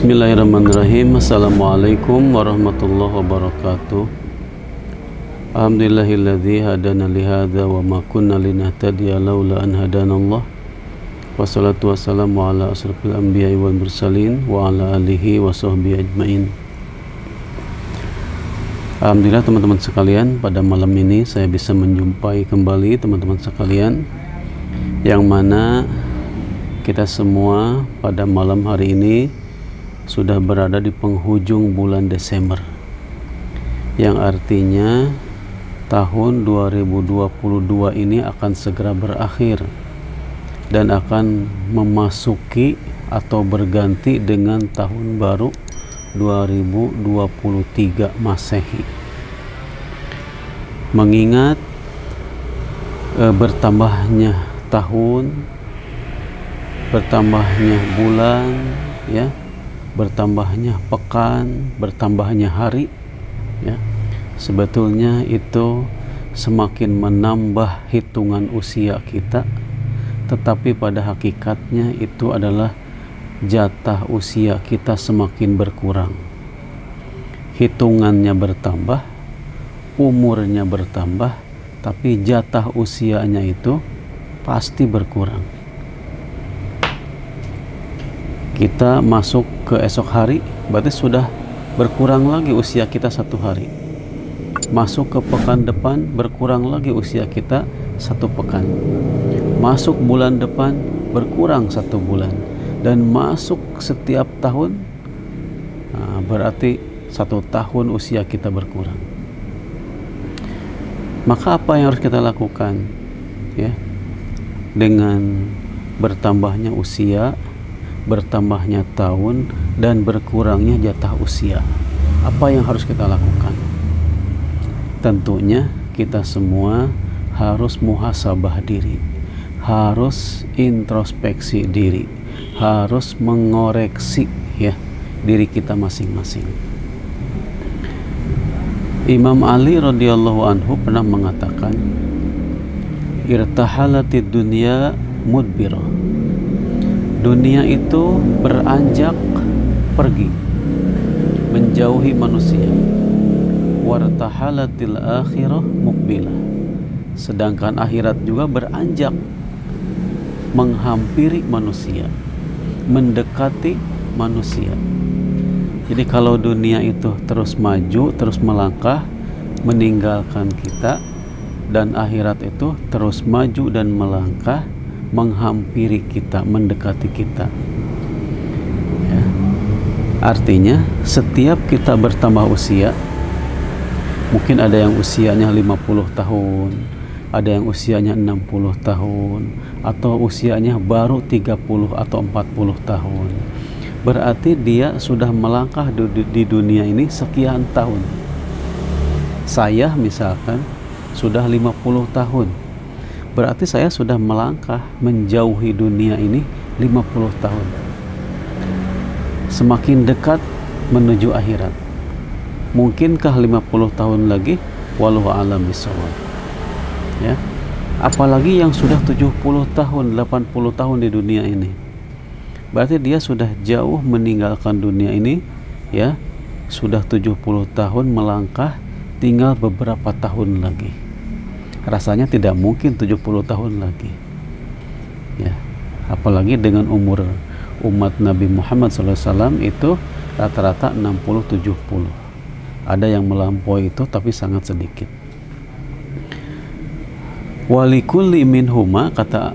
Bismillahirrahmanirrahim. Assalamualaikum warahmatullahi wabarakatuh. Alhamdulillahilladzi hadana lihadza wa ma kunna linahtadiya laula an hadanallah. Wassalatu wassalamu ala asrofil anbiya'i wal mursalin wa ala alihi wa sahbihi ajmain. Alhamdulillah teman-teman sekalian, pada malam ini saya bisa menjumpai kembali teman-teman sekalian, yang mana kita semua pada malam hari ini sudah berada di penghujung bulan Desember, yang artinya tahun 2022 ini akan segera berakhir dan akan memasuki atau berganti dengan tahun baru 2023 Masehi. Mengingat bertambahnya tahun, bertambahnya bulan, ya, bertambahnya pekan, bertambahnya hari, ya, sebetulnya itu semakin menambah hitungan usia kita, tetapi pada hakikatnya itu adalah jatah usia kita semakin berkurang. Hitungannya bertambah, umurnya bertambah, tapi jatah usianya itu pasti berkurang. Kita masuk ke esok hari, berarti sudah berkurang lagi usia kita 1 hari. Masuk ke pekan depan, berkurang lagi usia kita 1 pekan. Masuk bulan depan, berkurang 1 bulan. Dan masuk setiap tahun, berarti 1 tahun usia kita berkurang. Maka apa yang harus kita lakukan, ya, dengan bertambahnya usia, bertambahnya tahun, dan berkurangnya jatah usia? Apa yang harus kita lakukan? Tentunya kita semua harus muhasabah diri, harus introspeksi diri, harus mengoreksi, ya, diri kita masing-masing. Imam Ali radhiyallahu anhu pernah mengatakan, irtahalatid dunya mudbirah. Dunia itu beranjak pergi, menjauhi manusia. Wartahalatil akhirah muqbilah. Sedangkan akhirat juga beranjak menghampiri manusia, mendekati manusia. Jadi kalau dunia itu terus maju, terus melangkah, meninggalkan kita, dan akhirat itu terus maju dan melangkah, menghampiri kita, mendekati kita, ya. Artinya setiap kita bertambah usia, mungkin ada yang usianya 50 tahun, ada yang usianya 60 tahun, atau usianya baru 30 atau 40 tahun. Berarti dia sudah melangkah di dunia ini sekian tahun. Saya misalkan sudah 50 tahun, berarti saya sudah melangkah menjauhi dunia ini 50 tahun. Semakin dekat menuju akhirat. Mungkinkah 50 tahun lagi? Wallahu a'lam bishawab. Ya. Apalagi yang sudah 70 tahun, 80 tahun di dunia ini. Berarti dia sudah jauh meninggalkan dunia ini, ya. Sudah 70 tahun melangkah, tinggal beberapa tahun lagi. Rasanya tidak mungkin 70 tahun lagi, ya. Apalagi dengan umur umat Nabi Muhammad SAW itu rata-rata 60-70. Ada yang melampaui itu, tapi sangat sedikit. Walikulli minhuma, kata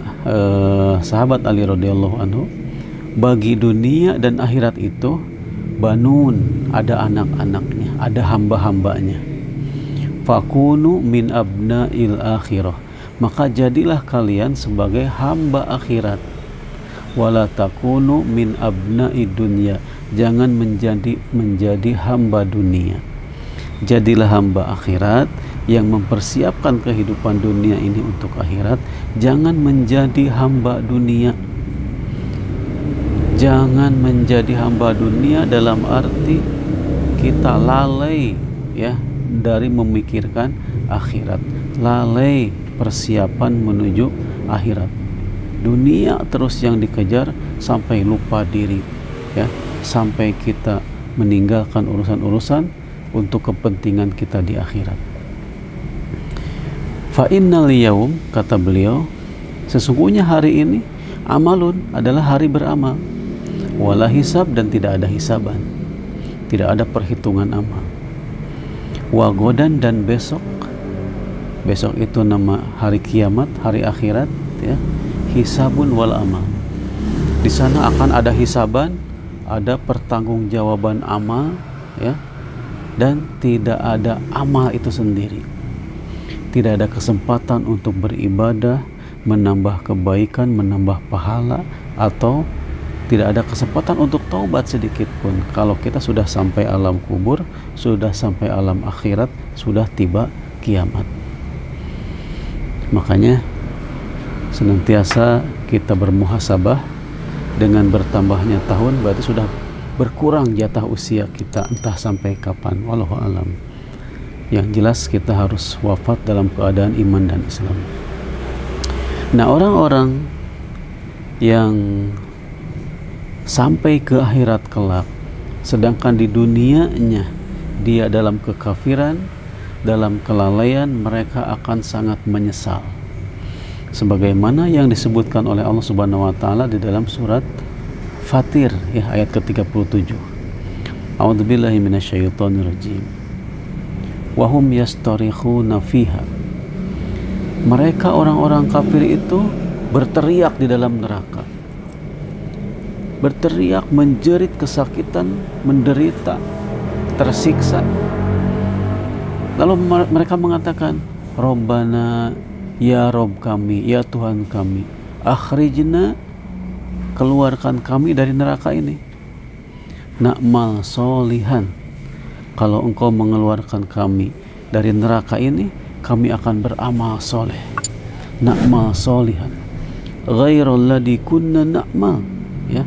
sahabat Ali radhiyallahu anhu, bagi dunia dan akhirat itu banun, ada anak-anaknya, ada hamba-hambanya. Fakunu min abna'il akhirah, maka jadilah kalian sebagai hamba akhirat. Wala takunu min abna'id dunya, jangan menjadi hamba dunia. Jadilah hamba akhirat yang mempersiapkan kehidupan dunia ini untuk akhirat. Jangan menjadi hamba dunia. Jangan menjadi hamba dunia dalam arti kita lalai, ya, dari memikirkan akhirat, lalai persiapan menuju akhirat. Dunia terus yang dikejar sampai lupa diri, ya, sampai kita meninggalkan urusan-urusan untuk kepentingan kita di akhirat. Fa innal yaum, kata beliau, sesungguhnya hari ini amalun adalah hari beramal, wala hisab, dan tidak ada hisaban, tidak ada perhitungan amal. Wa godan, dan besok, besok itu nama hari kiamat, hari akhirat ya, hisabun wal amal. Di sana akan ada hisaban, ada pertanggungjawaban amal ya, dan tidak ada amal itu sendiri. Tidak ada kesempatan untuk beribadah, menambah kebaikan, menambah pahala, atau tidak ada kesempatan untuk taubat sedikit pun. Kalau kita sudah sampai alam kubur, sudah sampai alam akhirat, sudah tiba kiamat. Makanya senantiasa kita bermuhasabah. Dengan bertambahnya tahun berarti sudah berkurang jatah usia kita, entah sampai kapan, wallahu alam. Yang jelas kita harus wafat dalam keadaan iman dan Islam. Nah, orang-orang yang sampai ke akhirat kelak, sedangkan di dunianya dia dalam kekafiran, dalam kelalaian, mereka akan sangat menyesal. Sebagaimana yang disebutkan oleh Allah Subhanahu wa taala di dalam surat Fatir ya, ayat ke-37. A'udzubillahi minasyaitonirrajim. Wa hum yastarikhuna fiha. Mereka orang-orang kafir itu berteriak di dalam neraka. Berteriak, menjerit kesakitan, menderita, tersiksa. Lalu mereka mengatakan, Rabbana, ya Rob kami, ya Tuhan kami, akhrijna, keluarkan kami dari neraka ini. Na'mal solihan, kalau engkau mengeluarkan kami dari neraka ini, kami akan beramal soleh. Na'mal solihan ghairul ladzi kunna na'mal, ya,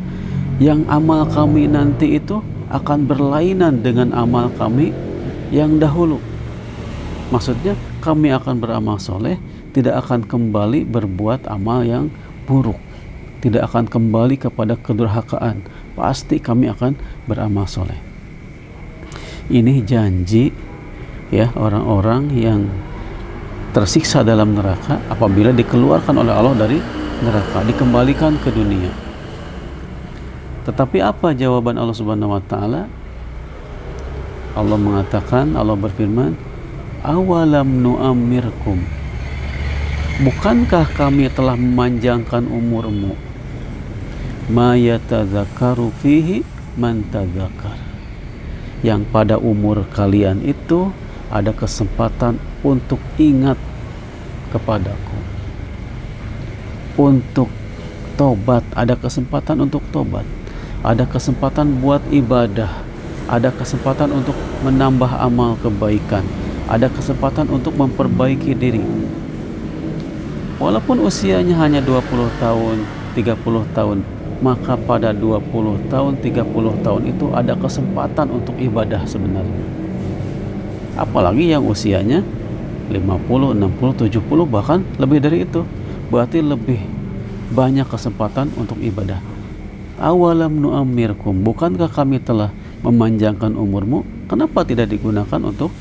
yang amal kami nanti itu akan berlainan dengan amal kami yang dahulu. Maksudnya kami akan beramal soleh, tidak akan kembali berbuat amal yang buruk, tidak akan kembali kepada kedurhakaan. Pasti kami akan beramal soleh. Ini janji ya orang-orang yang tersiksa dalam neraka apabila dikeluarkan oleh Allah dari neraka, dikembalikan ke dunia. Tetapi apa jawaban Allah Subhanahu wa taala? Allah mengatakan, Allah berfirman, awalam nu'ammirkum, bukankah kami telah memanjangkan umurmu? Ma yatadzakaru fihi man tadzakar, yang pada umur kalian itu ada kesempatan untuk ingat kepadaku, untuk tobat, ada kesempatan untuk tobat, ada kesempatan buat ibadah, ada kesempatan untuk menambah amal kebaikan, ada kesempatan untuk memperbaiki diri. Walaupun usianya hanya 20 tahun, 30 tahun, maka pada 20 tahun, 30 tahun itu ada kesempatan untuk ibadah sebenarnya. Apalagi yang usianya 50, 60, 70, bahkan lebih dari itu, berarti lebih banyak kesempatan untuk ibadah. Awalam nu'ammirkum, bukankah kami telah memanjangkan umurmu? Kenapa tidak digunakan untuk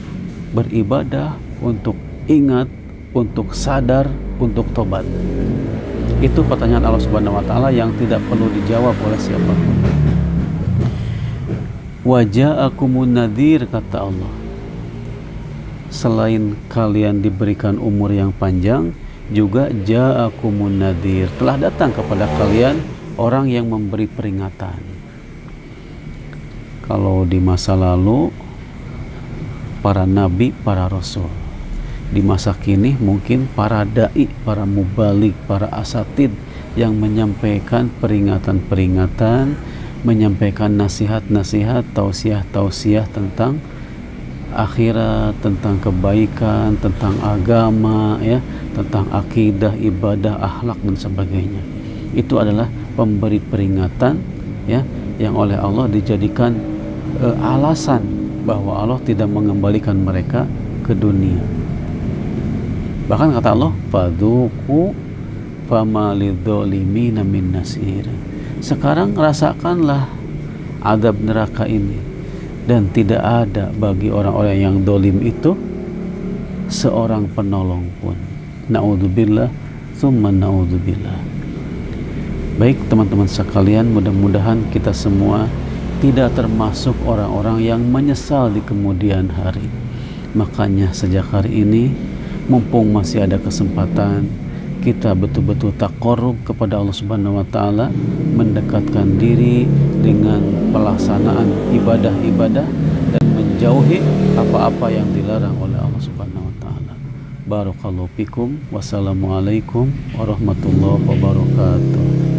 beribadah, untuk ingat, untuk sadar, untuk tobat? Itu pertanyaan Allah Subhanahu wa taala yang tidak perlu dijawab oleh siapapun. Wa ja'akumun nadhir, kata Allah, selain kalian diberikan umur yang panjang, juga ja'akumun nadhir, telah datang kepada kalian orang yang memberi peringatan. Kalau di masa lalu para nabi, para rasul, di masa kini mungkin para dai, para mubalik, para asatid yang menyampaikan peringatan-peringatan, menyampaikan nasihat-nasihat, tausiah-tausiah tentang akhirat, tentang kebaikan, tentang agama, ya, tentang akidah, ibadah, akhlak dan sebagainya. Itu adalah pemberi peringatan, ya, yang oleh Allah dijadikan alasan bahwa Allah tidak mengembalikan mereka ke dunia. Bahkan kata Allah, fadzuqu fama lidzalimina min nasir. Sekarang rasakanlah azab neraka ini, dan tidak ada bagi orang-orang yang dolim itu seorang penolong pun. Na'udzubillah, summa na'udzubillah. Baik teman-teman sekalian, mudah-mudahan kita semua tidak termasuk orang-orang yang menyesal di kemudian hari. Makanya sejak hari ini, mumpung masih ada kesempatan, kita betul-betul taqarrub kepada Allah Subhanahu wa taala, mendekatkan diri dengan pelaksanaan ibadah-ibadah dan menjauhi apa-apa yang dilarang oleh Allah Subhanahu wa taala. Barakallahu fikum. Wassalamualaikum warahmatullahi wabarakatuh.